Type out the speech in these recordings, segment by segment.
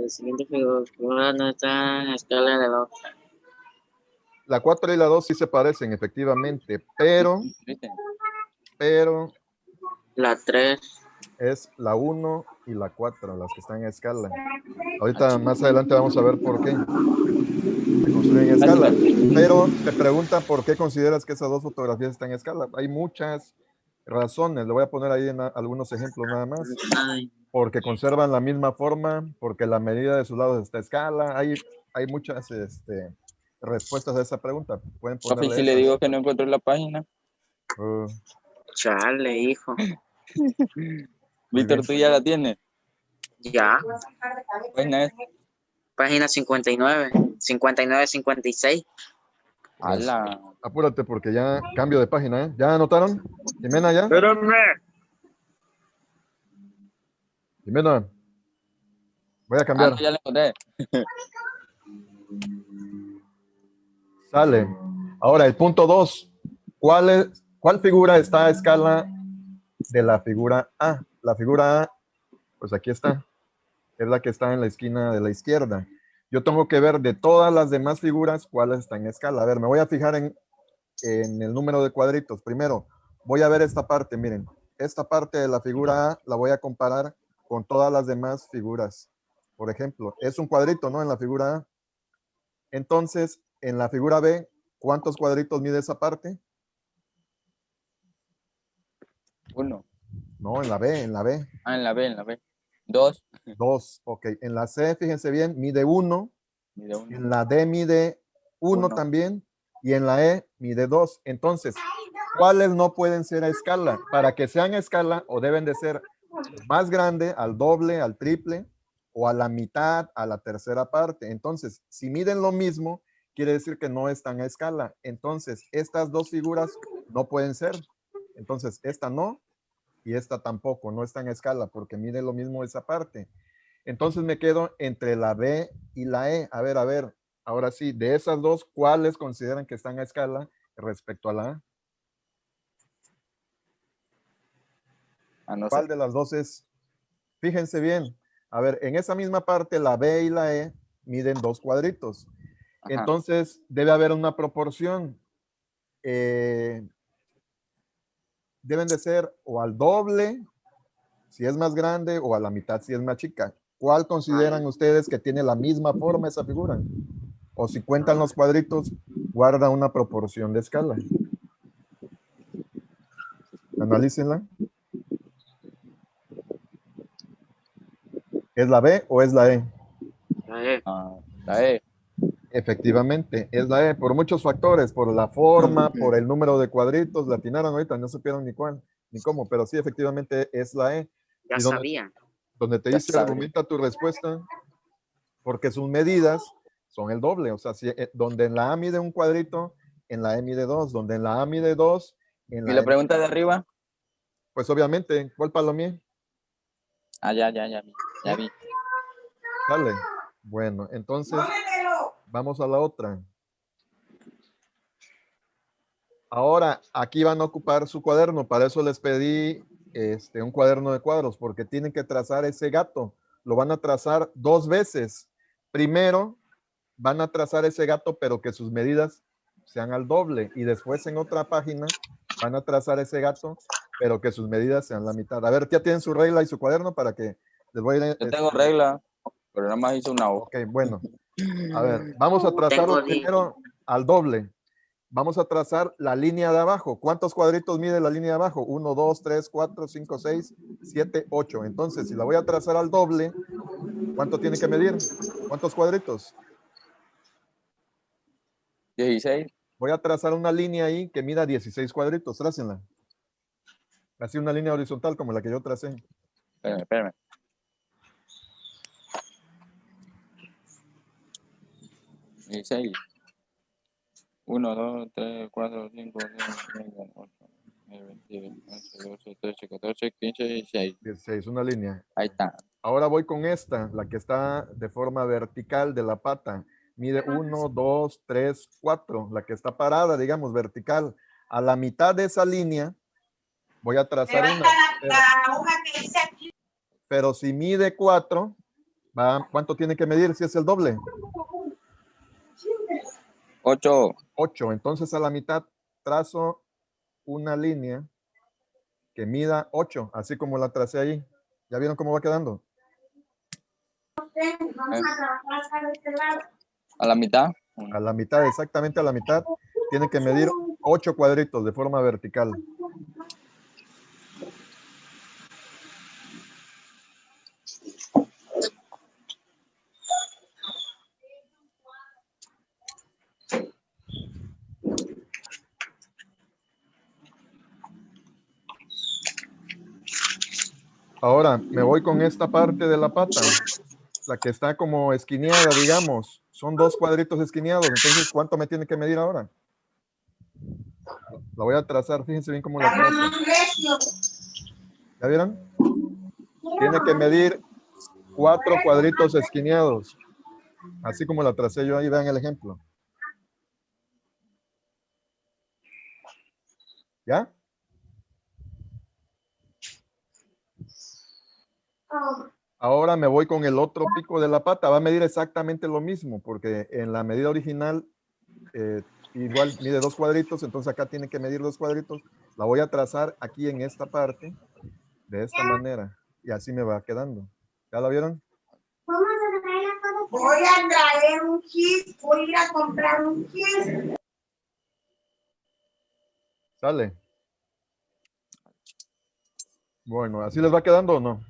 La siguiente figura no está en escala de 2. La 4 y la 2 sí se parecen, efectivamente, pero La 3. es la 1 y la 4 las que están en escala. Ahorita más adelante vamos a ver por qué se construyen en escala. Pero te preguntan por qué consideras que esas dos fotografías están en escala. Hay muchas razones. Le voy a poner ahí en algunos ejemplos nada más. Porque conservan la misma forma, porque la medida de sus lados está a escala. Hay muchas respuestas a esa pregunta. Pueden ponerle si le digo que no encuentro la página. Chale, hijo. Víctor, ¿tú ya la tienes? Ya. Página es. Página 59. 59, 56. Pues, apúrate porque ya cambio de página, ¿eh? ¿Ya anotaron? ¿Jimena ya? Espérame. Jimena. Voy a cambiar. No, ya la encontré. Sale. Ahora, el punto 2. ¿Cuál figura está a escala de la figura A? La figura A, pues aquí está. Es la que está en la esquina de la izquierda. Yo tengo que ver de todas las demás figuras cuáles están en escala. A ver, me voy a fijar en el número de cuadritos. Primero, voy a ver esta parte. Miren, esta parte de la figura A la voy a comparar con todas las demás figuras. Por ejemplo, es un cuadrito, ¿no? En la figura A. Entonces, en la figura B, ¿cuántos cuadritos mide esa parte? 1. No, en la B, en la B. En la B. 2. 2, ok. En la C, fíjense bien, mide 1. En la D mide 1 también. Y en la E mide 2. Entonces, ¿cuáles no pueden ser a escala? Para que sean a escala, o deben de ser más grande, al doble, al triple, o a la mitad, a la tercera parte. Entonces, si miden lo mismo, quiere decir que no están a escala. Entonces, estas dos figuras no pueden ser. Entonces, esta no y esta tampoco, no están a escala porque mide lo mismo esa parte. Entonces me quedo entre la B y la E. A ver, ahora sí, de esas dos, ¿cuáles consideran que están a escala respecto a la A? No ¿Cuál sé. de las dos es? Fíjense bien. A ver, en esa misma parte, la B y la E miden 2 cuadritos. Ajá. Entonces, debe haber una proporción. Deben de ser o al doble, si es más grande, o a la mitad, si es más chica. ¿Cuál consideran ustedes que tiene la misma forma esa figura? O si cuentan los cuadritos, guarda una proporción de escala. Analícenla. ¿Es la B o es la E? La E. Efectivamente, es la E, por muchos factores, por la forma, por el número de cuadritos, la atinaron ahorita, no supieron ni cuál, ni cómo, pero sí, efectivamente es la E. Ya y sabía. Donde te dice, argumenta tu respuesta, porque sus medidas son el doble, o sea, si, donde en la A mide un cuadrito, en la E mide 2, donde en la A mide 2, en la ¿Y la E pregunta de arriba? Pues obviamente, ¿cuál palomía? Ya vi. Sale. Bueno, entonces, vamos a la otra. Ahora, aquí van a ocupar su cuaderno. Para eso les pedí un cuaderno de cuadros, porque tienen que trazar ese gato. Lo van a trazar 2 veces. Primero, van a trazar ese gato, pero que sus medidas sean al doble. Y después en otra página, van a trazar ese gato, pero que sus medidas sean la mitad. A ver, ya tienen su regla y su cuaderno para que les voy a ir. Yo tengo regla, pero nada más hice una hoja. Ok, bueno. A ver, vamos a trazar primero al doble. Vamos a trazar la línea de abajo. ¿Cuántos cuadritos mide la línea de abajo? 1, 2, 3, 4, 5, 6, 7, 8. Entonces, si la voy a trazar al doble, ¿cuánto tiene que medir? ¿Cuántos cuadritos? 16. Voy a trazar una línea ahí que mida 16 cuadritos. Trácenla. Así una línea horizontal como la que yo tracé. Espérame. 16. 1, 2, 3, 4, 5, 6, 7, 8, 9, 10, 11, 12, 13, 14, 15, 16. 16, una línea. Ahí está. Ahora voy con esta, la que está de forma vertical de la pata. Mide 1, 2, 3, 4. La que está parada, digamos, vertical. A la mitad de esa línea voy a trazar una. Pero si mide 4, ¿Cuánto tiene que medir si es el doble? 8. 8. Entonces a la mitad trazo una línea que mida 8, así como la tracé ahí. ¿Ya vieron cómo va quedando? A la mitad. A la mitad, exactamente a la mitad, tiene que medir 8 cuadritos de forma vertical. Ahora me voy con esta parte de la pata, la que está como esquineada, digamos. Son 2 cuadritos esquineados. Entonces, ¿cuánto me tiene que medir ahora? La voy a trazar. Fíjense bien cómo la trazo. ¿Ya vieron? Tiene que medir 4 cuadritos esquineados. Así como la tracé yo ahí. Vean el ejemplo. ¿Ya? Ahora me voy con el otro pico de la pata. Va a medir exactamente lo mismo, porque en la medida original igual mide 2 cuadritos, entonces acá tiene que medir 2 cuadritos. La voy a trazar aquí en esta parte, de esta manera, y así me va quedando. ¿Ya la vieron? Voy a traer un kit, voy a ir a comprar un kit. ¿Sale? Bueno, ¿así les va quedando o no?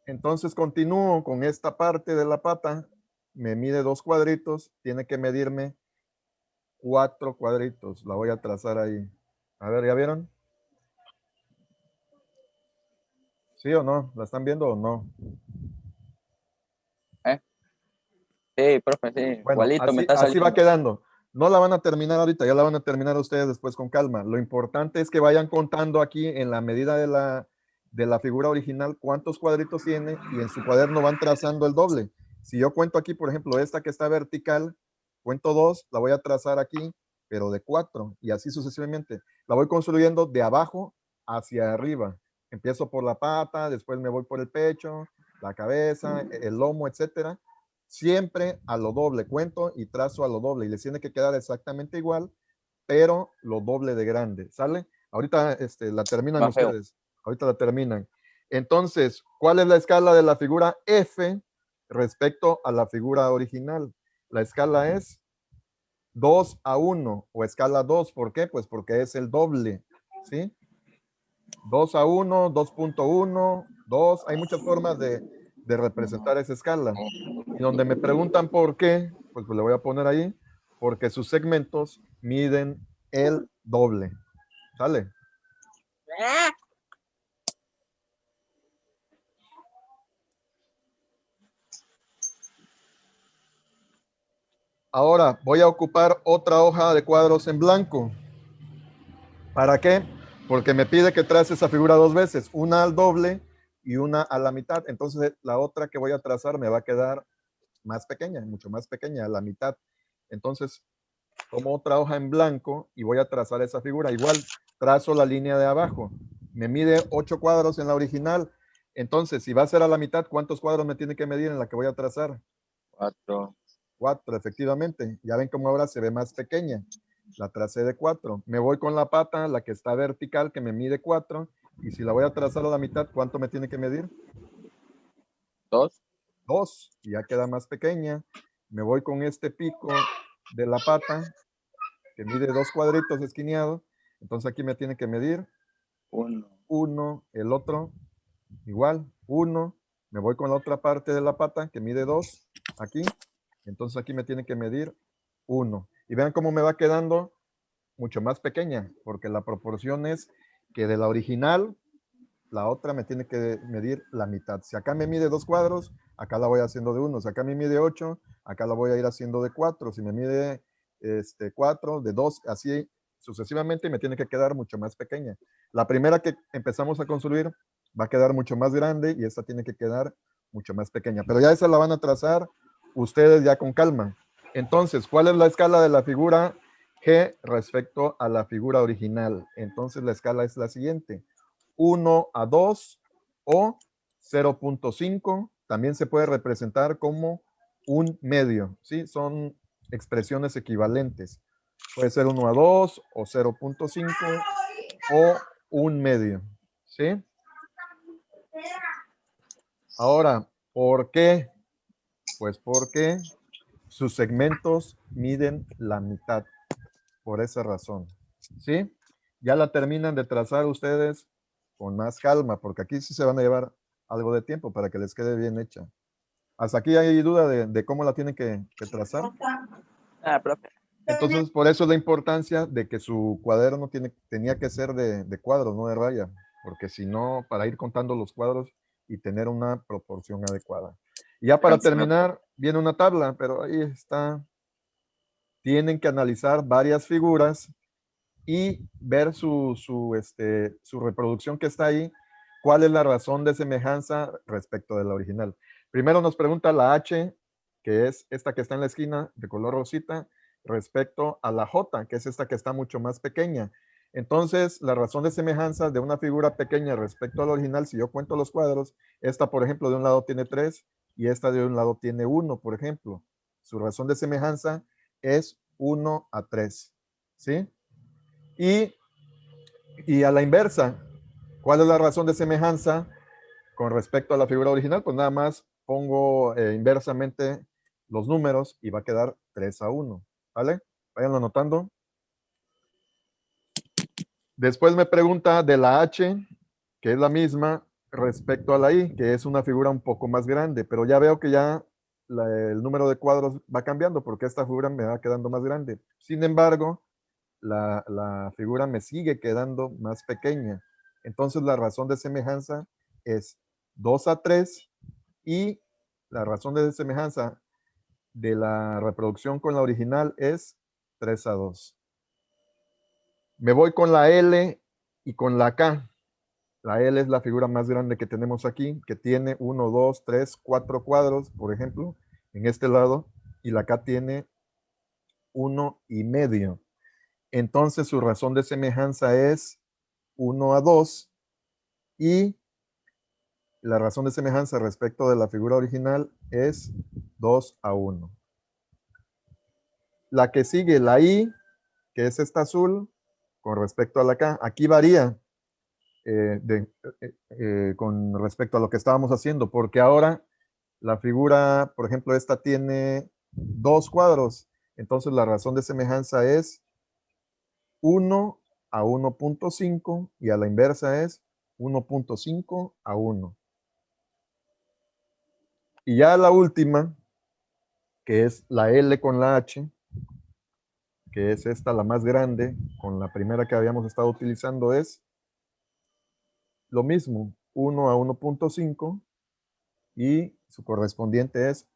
Entonces continúo con esta parte de la pata, me mide 2 cuadritos, tiene que medirme 4 cuadritos. La voy a trazar ahí. A ver, ¿ya vieron? ¿Sí o no? ¿La están viendo o no? Sí, profe, sí. Bueno, Igualito me está así va saliendo. quedando. No la van a terminar ahorita, ya la van a terminar ustedes después con calma. Lo importante es que vayan contando aquí en la medida de la figura original cuántos cuadritos tiene y en su cuaderno van trazando el doble. Si yo cuento aquí, por ejemplo, esta que está vertical, cuento 2, la voy a trazar aquí, pero de 4 y así sucesivamente. La voy construyendo de abajo hacia arriba. Empiezo por la pata, después me voy por el pecho, la cabeza, el lomo, etcétera. Siempre a lo doble, cuento y trazo a lo doble y les tiene que quedar exactamente igual, pero lo doble de grande, ¿sale? Ahorita la terminan Más feo. ustedes, ahorita la terminan. Entonces, ¿cuál es la escala de la figura F respecto a la figura original? La escala es 2:1 o escala 2, ¿por qué? Pues porque es el doble, ¿sí? 2:1, 2.1, 2, hay muchas formas de representar esa escala. Y donde me preguntan por qué, pues le voy a poner ahí, porque sus segmentos miden el doble. ¿Sale? Ahora voy a ocupar otra hoja de cuadros en blanco. ¿Para qué? Porque me pide que trace esa figura 2 veces, una al doble y una a la mitad. Entonces la otra que voy a trazar me va a quedar más pequeña, mucho más pequeña, a la mitad. Entonces tomo otra hoja en blanco y voy a trazar esa figura. Igual trazo la línea de abajo. Me mide 8 cuadros en la original. Entonces, si va a ser a la mitad, ¿cuántos cuadros me tiene que medir en la que voy a trazar? 4. 4, efectivamente. Ya ven cómo ahora se ve más pequeña. La tracé de 4. Me voy con la pata, la que está vertical, que me mide 4. Y si la voy a trazar a la mitad, ¿cuánto me tiene que medir? 2. 2. Y ya queda más pequeña. Me voy con este pico de la pata, que mide 2 cuadritos esquineados. Entonces aquí me tiene que medir 1. 1, el otro igual, 1. Me voy con la otra parte de la pata que mide 2 aquí. Entonces aquí me tiene que medir 1. Y vean cómo me va quedando mucho más pequeña, porque la proporción es que de la original, la otra me tiene que medir la mitad. Si acá me mide 2 cuadros, acá la voy haciendo de 1. Si acá me mide 8, acá la voy a ir haciendo de 4. Si me mide 4, de 2, así sucesivamente me tiene que quedar mucho más pequeña. La primera que empezamos a construir va a quedar mucho más grande y esta tiene que quedar mucho más pequeña. Pero ya esa la van a trazar ustedes ya con calma. Entonces, ¿cuál es la escala de la figura G respecto a la figura original? Entonces la escala es la siguiente. 1:2 o 0.5 también se puede representar como un medio, ¿sí? Son expresiones equivalentes. Puede ser 1 a 2 o 0.5 o un medio, ¿sí? Ahora, ¿por qué? Pues porque sus segmentos miden la mitad, por esa razón, ¿sí? Ya la terminan de trazar ustedes con más calma, porque aquí sí se van a llevar algo de tiempo para que les quede bien hecha. ¿Hasta aquí hay duda de cómo la tienen que trazar? Profe. Entonces, por eso la importancia de que su cuaderno tenía que ser de cuadros, no de raya, porque si no, para ir contando los cuadros y tener una proporción adecuada. Y ya para terminar, viene una tabla, pero ahí está. Tienen que analizar varias figuras y ver su reproducción que está ahí, cuál es la razón de semejanza respecto de la original. Primero nos pregunta la H, que es esta que está en la esquina de color rosita, respecto a la J, que es esta que está mucho más pequeña. Entonces, la razón de semejanza de una figura pequeña respecto al original, si yo cuento los cuadros, esta, por ejemplo, de un lado tiene 3 y esta de un lado tiene 1, por ejemplo. Su razón de semejanza es 1 a 3, ¿sí? Y a la inversa, ¿cuál es la razón de semejanza con respecto a la figura original? Pues nada más pongo inversamente los números y va a quedar 3 a 1, ¿vale? Vayan anotando. Después me pregunta de la H, que es la misma respecto a la I, que es una figura un poco más grande, pero ya veo que ya el número de cuadros va cambiando porque esta figura me va quedando más grande. Sin embargo, la figura me sigue quedando más pequeña. Entonces la razón de semejanza es 2 a 3 y la razón de semejanza de la reproducción con la original es 3 a 2. Me voy con la L y con la K. La L es la figura más grande que tenemos aquí, que tiene 1, 2, 3, 4 cuadros, por ejemplo, en este lado, y la K tiene 1 y medio. Entonces su razón de semejanza es 1 a 2 y la razón de semejanza respecto de la figura original es 2 a 1. La que sigue, la I, que es esta azul, con respecto a la K, aquí varía con respecto a lo que estábamos haciendo, porque ahora la figura, por ejemplo, esta tiene 2 cuadros, entonces la razón de semejanza es 1 a 1.5 y a la inversa es 1.5 a 1. Y ya la última, que es la L con la H, que es esta la más grande, con la primera que habíamos estado utilizando, es lo mismo, 1 a 1.5 y su correspondiente es